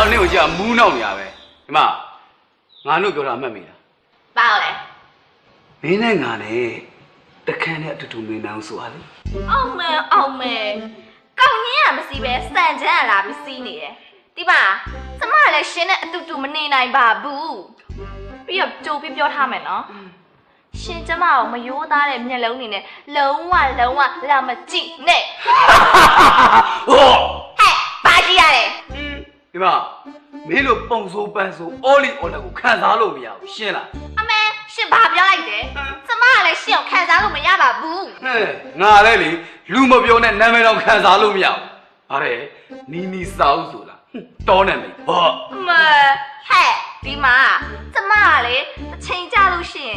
တော့နင့်ကိုကြာမူးနောက်နေရပဲဒီမှာငါတို့ပြောတာအမှတ်မိလားဘာလဲမင်းနဲ့ငါနဲ့တခန်းနဲ့အတူတူမင်းနောင်ဆိုဟာလေအောင်မယ်ကောင်းကြီးကမစီပဲစံချမ်းလာပြီးစီးနေတယ်ဒီပါကျမလည်းရှင်နဲ့အတူတူမနေနိုင်ပါဘူးပြီးတော့ကြိုပြီးပြောထားမယ်နော်ရှင်ကျမကိုမယိုးသားတဲ့မျက်လုံးနေနဲ့လုံးဝလာမကြည့်နဲ့ဟောဟဲ့ဘာကြည့်ရလဲဒီမှာမင်းတို့ပုံစိုးပန်းစိုးအော်လီအော်လက်ကိုခံစားလို့မရဘူးရှင်းလားအမေရှင်ဘာပြောလိုက်တယ်ကျမကလည်းရှင်ကိုခံစားလို့မရပါဘူးဟဲ့ငါလည်းလေလူမပြောနဲ့နာမည်တော့ခံစားလို့မရဘူးဟာတဲ့နီစာအုပ်ဆိုလားတောနေမိဟောမဟဲ့ဒီမှာကျမကလေအချိန်ကြလို့ရှင်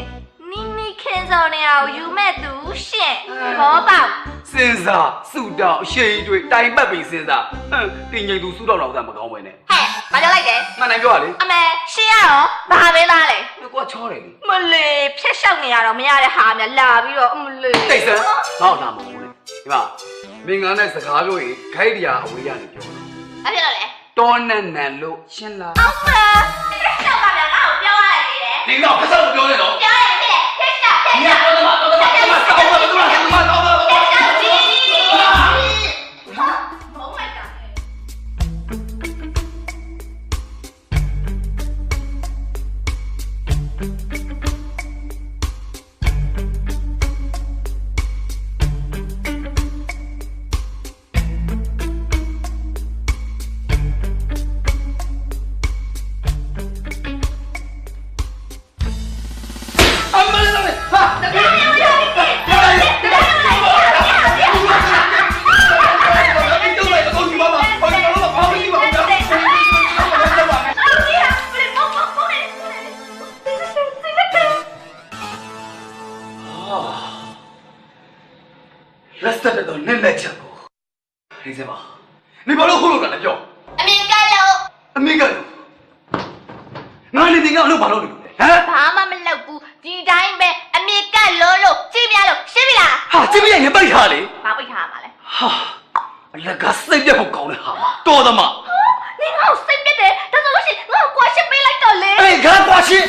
နီခင်းစော်နေအောင်ယူမဲ့သူရှင်ဘောပေါက်စဉ်းစားစုတောင်အရှိန်တွေတိုင်ပတ်ပြီးစဉ်းစားတင်ငိမ်သူစုတောင်တော့မကောင်းပဲနဲ့ဟဲ့ဘာပြောလိုက်တယ်မှန်တယ်ပြောရလေအမေရှင်ရတော့ဘာပဲသားလဲကိုကချောတယ်လေမလေးဖြက်လျှောက်နေရတော့မရတဲ့ဟာများလာပြီးတော့မလေးတိတ်စမ်းငေါ့လာမဟုတ်လေဒီမှာမင်းငါနဲ့စကားပြောရင်ခိုက်တရားအဝေးရနေပြောတယ်ဘာဖြစ်လို့လဲတောနန်နန်လို့ရှင်းလားအောင်ပါဖြက်လျှောက်ကလည်းငါ့ကိုပြောရလိုက်သေးတယ်ဒီတော့ဖဆက်ကိုပြောနေတော့ပြောရဖြစ်တယ်ဖြက်လျှောက်你要多少？多少？多少？多少？多少？你先吧，你把老葫芦干了叫。阿明干了。阿明干了。哪里地方老把老的？啊？爸妈们老不，地တိုင်းပဲ阿明干了咯，知唔知咯？識唔知啦？哈，知唔知人背下你？ဘာ背下嘛咧？哈，那個စိတ်ပြတ်ဖို့ကောင်းတယ်ဟာတော်သမား。你我စိတ်ပြတ်တယ်，ဒါဆိုလို့ရှိရင်我刮ရှင်းပေးလိုက်တော့လေ。哎，看刮ရှင်း。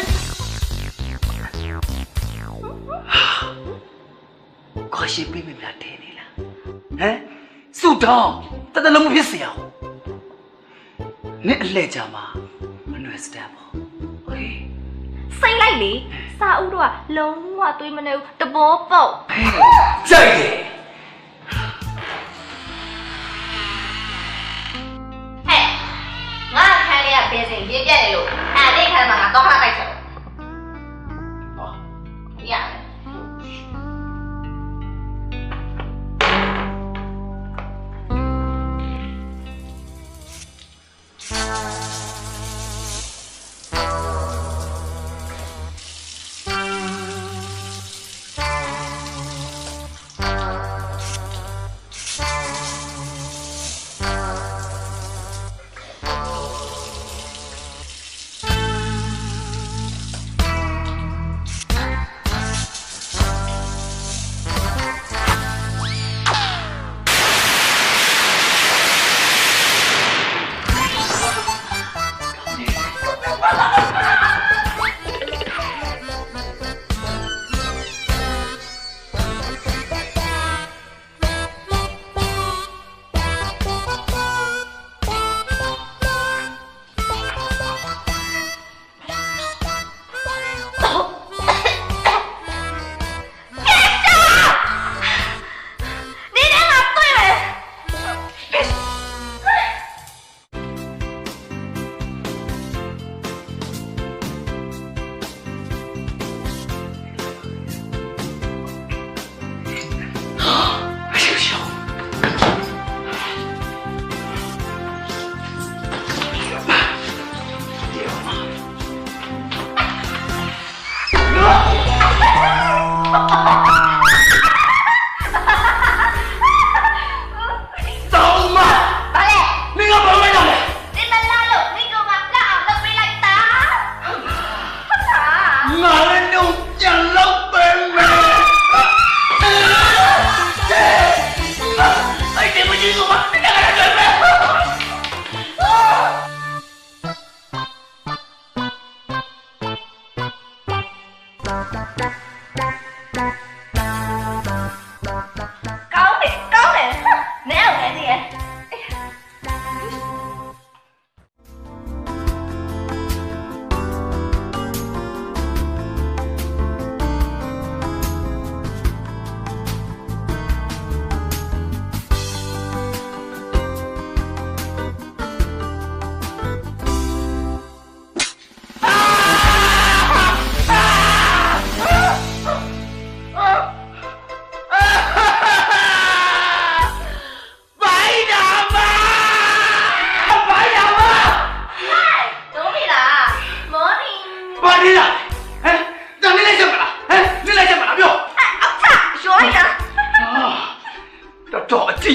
刮ရှင်းပေးမလားတဲ့နေလား။ဟမ်？စုတောင်းတတလုံးမဖြစ်เสียအောင်နင့်အလှည့်ကြမှာမနှွယ်စတန်ပေါ့ဟေးစိတ်လိုက်လေစာအုပ်တော့လုံးဝသွေးမနေဘူးတဘောပေါက်ကြိုက်တယ်ဟဲ့ငါခန်းလေးကဘယ်စဉ်ပြင်းပြက်နေလို့အဲ့ဒီခန်းမှာငါတော့ခါတိုက်ချင်ဟောရတယ်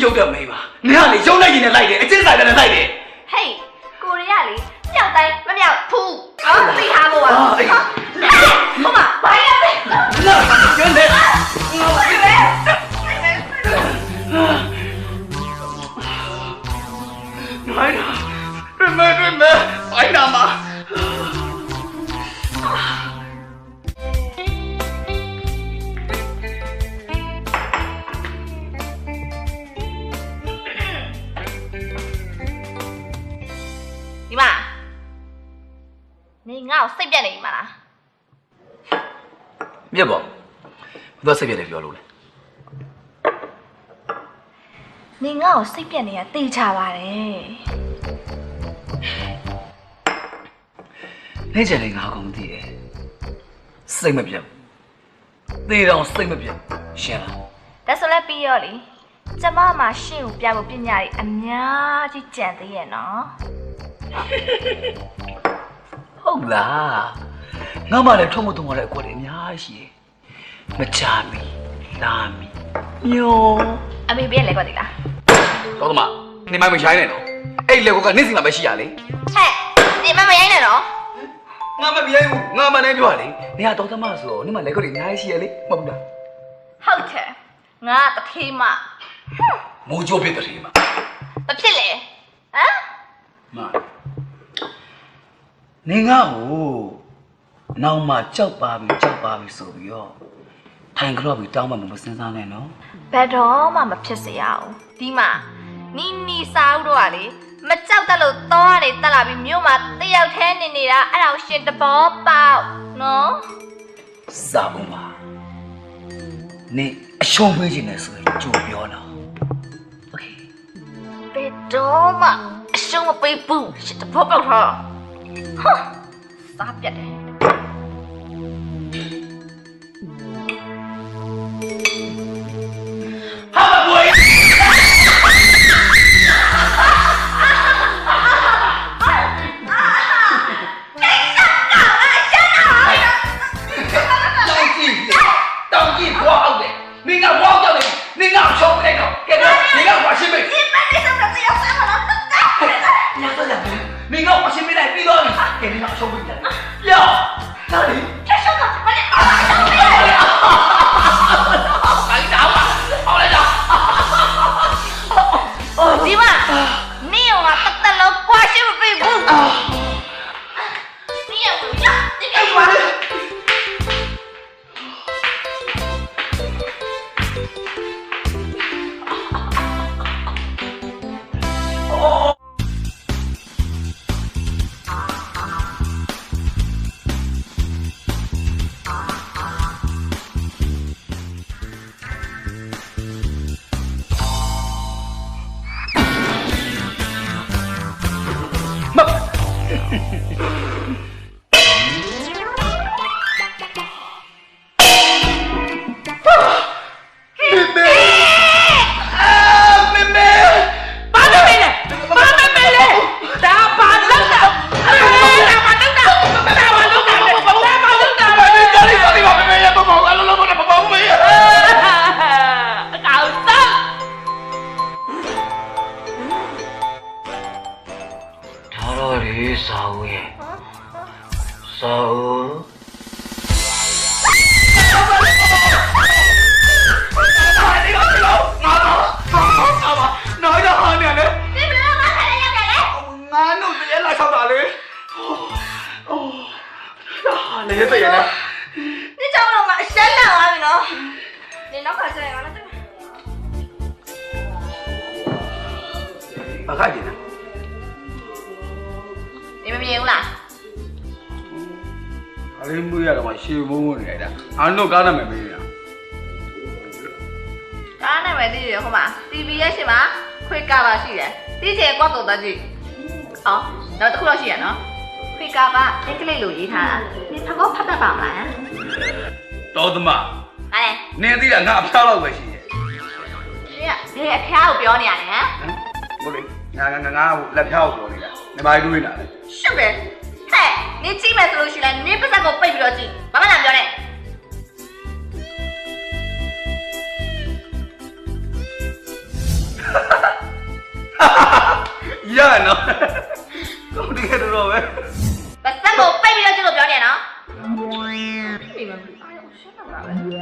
ရုပ်တဲ့မိန်းမနင်ကလေရုပ်လိုက်ရင်လည်းလိုက်တယ်အကျဉ်းဆိုင်လည်းလိုက်တယ်ဟေးကိုရီးယားလေမြောက်တိုင်းမမြောက်ဖူးသိထားဖို့ပါဟုတ်မှာဘာရလဲလာကျန်တယ်ငါသိတယ်မိုင်းရမဘိုင်းနာမဒီမှာနေငါ့ကိုစိတ်ပြက်နေပြီမလားမြတ်ပေါ့ဘာစိတ်ပြက်တယ်ပြောလို့လဲနေငါ့ကိုစိတ်ပြက်နေတာသိချပါတယ်နေကြလေငါကောင်သိတယ်စိတ်မပြတ်သေတော့စိတ်မပြတ်ရှင်းလားဒါဆိုလည်းပြီးရောလေကျမမှာရှင့်ကိုပြဖို့ပညာတွေအများကြီးကြံသေးရဲ့နော်ဟုတ်လားငါမှလည်းထုံးမထုံးရတဲ့အကွက်တွေအများကြီးရှိတယ်မချာမီလာမီညိုအမေပြည့်လဲကွက်ဒီလားတော်သမားနေမချိုင်းနဲ့နော်အဲ့လက်ကွက်ကနေစီမှာပဲရှိရလေဟဲ့နေမရိုင်းနဲ့နော်ငါမပြိုင်ဘူးငါမနိုင်ပြောရလေနေကတော်သမားဆိုတော့နေမလက်ကွက်တွေအများကြီးရှိရလေမဟုတ်ဘူးလားဟုတ်တယ်ငါတထေးမမိုးကြိုးဖြစ်တဲ့ထေးမမဖြစ်လေဟမ်မနေငါ့ကိုနောက်မှကြောက်ပါပြီဆိုပြီးတော့ထိုင်ကြတော့ပြီးတောင်းမှမစဉ်းစားနဲ့နော်ဘယ်တော့မှမဖြစ်စေရအောင်ဒီမှာနီစားဦးတော့ကလေမကြောက်တတ်လို့တော့ကနေတက်လာပြီးမြို့မှာတယောက်တည်းနေနေတာအဲ့ဒါကိုရှင်တဘောပေါက်နော်စားမပါနေအရှုံးပေးခြင်းနဲ့ဆိုရင်ကြိုပြောတော့โอเคဘယ်တော့မှအရှုံးမပေးဘူးရှင်တဘောပေါက်တော့ဟာစားပြတ်တယ်ဟာဘွေတောင်းကြည့်ဘွားအောင်တယ်နင်ကဘွားကြောက်တယ်နင်ကရှောင်းလိုက်တော့ကဲတော့နင်ကဝါရှင်းမေးဒီမနေ့စတဲ့ရောက်ဆက်မလားညတော့ညနင်ကဝါရှင်းမေးလိုက်ပြီးတော့ကဲနင်ကရှောင်းပြီးတယ်ပြောဒါလေချက်ရှောင်းကမနေ့အောင်ရှောင်းပြီးတယ်အိုင်တော့အောင်လိုက်တော့ဒီမှာနေရောကတက်လောက်ကွာရှင်းမပြီးဘူးနေရောကဒီကကွာနေသိရလားဒီကြောင်တော့ငါအရှက်လာပါပြီနော်နေနောက်ခါကျရင်ငါလည်း ဘာခိုက်နေတာ你们没有啦？အလေးမွေးရတော့မှရှေမုန်းနေလိုက်တာအားတို့ကားနာမည်မေးနေတာကားနာမည်သိတယ်ဟုတ်မှာ TV ရဲ့ရှင်မှာခွေကာပါရှိတယ်သိချင်ကွက်တော့တကြည့်အော်တော့တစ်ခုတော့ရှိရနော်ခွေကာပါအင်္ဂလိပ်လိုရေးထားတာဒီဖကောဖတ်တတ်ပါမလားတော်သမဟာလေနင်သိတာငါအဖျားလောက်ပဲရှိတယ်ဒီကအဖျားကိုပြောနေရတယ်ဟမ်ဟုတ်လေငါလက်ဖျားကိုပြောနေတာနေပါတွေးနေတာလေရှုပ်တယ်ဟဲ့နင်ကြည့်မယ်ဆိုလို့ရှိရင်နင်ပါစက်ကိုပိတ်ပြီးတော့ကြည့်ဘာမှမပြောနဲ့ရနော်တော့ဒီကတော့ပဲပါစက်ကိုပိတ်ပြီးတော့ကြည့်လို့ပြောနေနော်ဒီမှာရှင်းတာ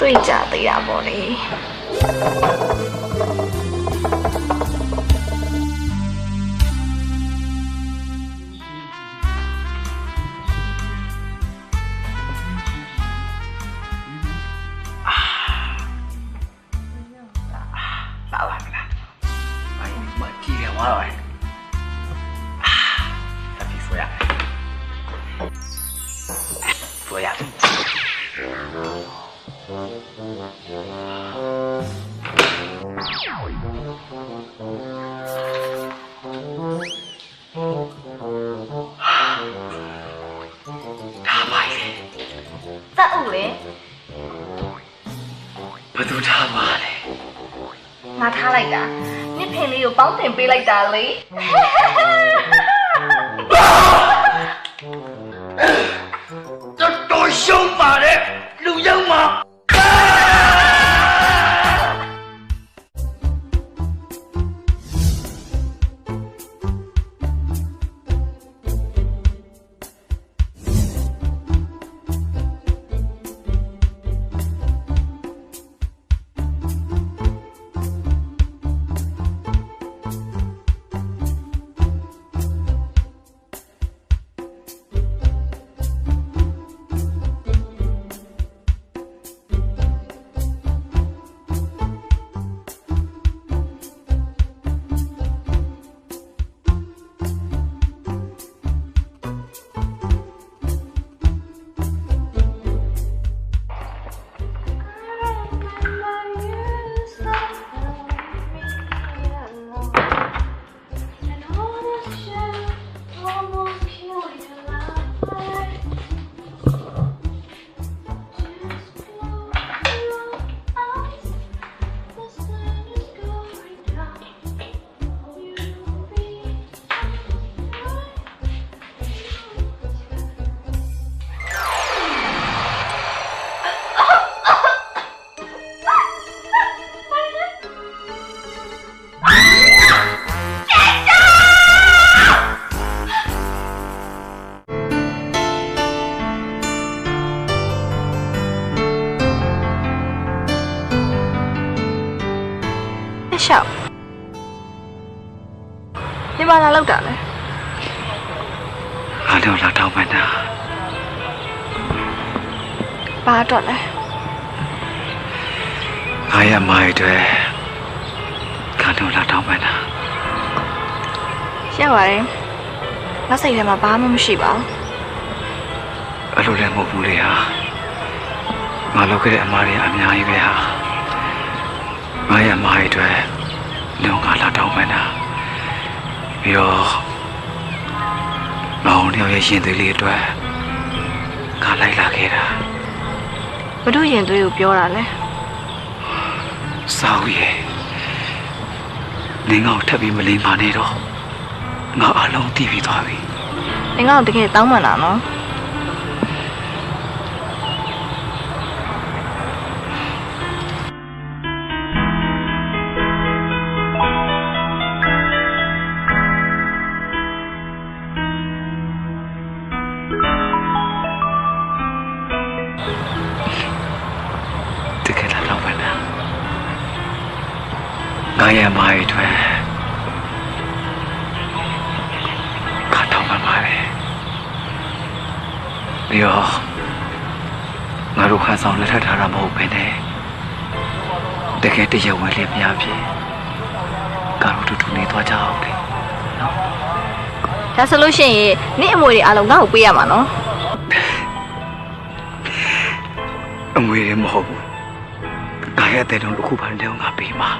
တွေ့ကြသေးတာပေါ့လေလာပါမလားမကြည့်ရပါတော့ဆက်ပြီးဆိုရဘယ်သူထားပါလဲငါထားလိုက်တာနင့်ဖင်လေးကိုပေါင်းတင်ပေးလိုက်တာလေတော်ရှုံးပါတယ်လူရောက်မှာရှောက်ဒီမှာလာလောက်တာလဲအားလုံးလာတော့မှန်းတာဘာတော့လဲအားရမိုက်တွေအားလုံးလာတော့မှန်းတာရှက်ပါတယ်ငါစိတ်ထဲမှာဘာမှမရှိပါဘူးအဲ့လိုလည်းမဟုတ်ဘူးလေဟာငါလုပ်ခဲ့တဲ့အမားတွေအများကြီးပဲဟာငါရမိုက်တွေလုံးကလာတော့မှန်းတာပြီးတော့ မောင်တယောက်ရဲ့ရှင်သွေးလေးအတွက်ငါလိုက်လာခဲ့တာ ဘုဒ္ဓရင်သွေးကိုပြောတာလဲ စာဦးရဲ့နင်ငါ့ကိုထပ်ပြီးမလိမ္မာနဲ့တော့ငါအလုံးသိပြီးသွားပြီ နင်ကတော့တကယ်တောင်းပန်တာနော် တကယ်လားတော့ပါလားငါရဲ့မာရီတွေခါတော့မှပါပဲပြီးတော့ငါတို့ခါဆောင်လက်ထပ်ထားတာမဟုတ်ပဲနဲ့တကယ်တရဝဲလေးမရဖြစ်ငါတို့တူတူနေသွားကြအောင်လေနော် ဒါဆိုလို့ရှိရင်နင့်အမွေတွေအားလုံးငါ့ကိုပေးရမှာနော် အငွေရမဟုတ်ဘူးငါရဲ့တဲ့တုံးတစ်ခုပါတည်းငါပေးမှာ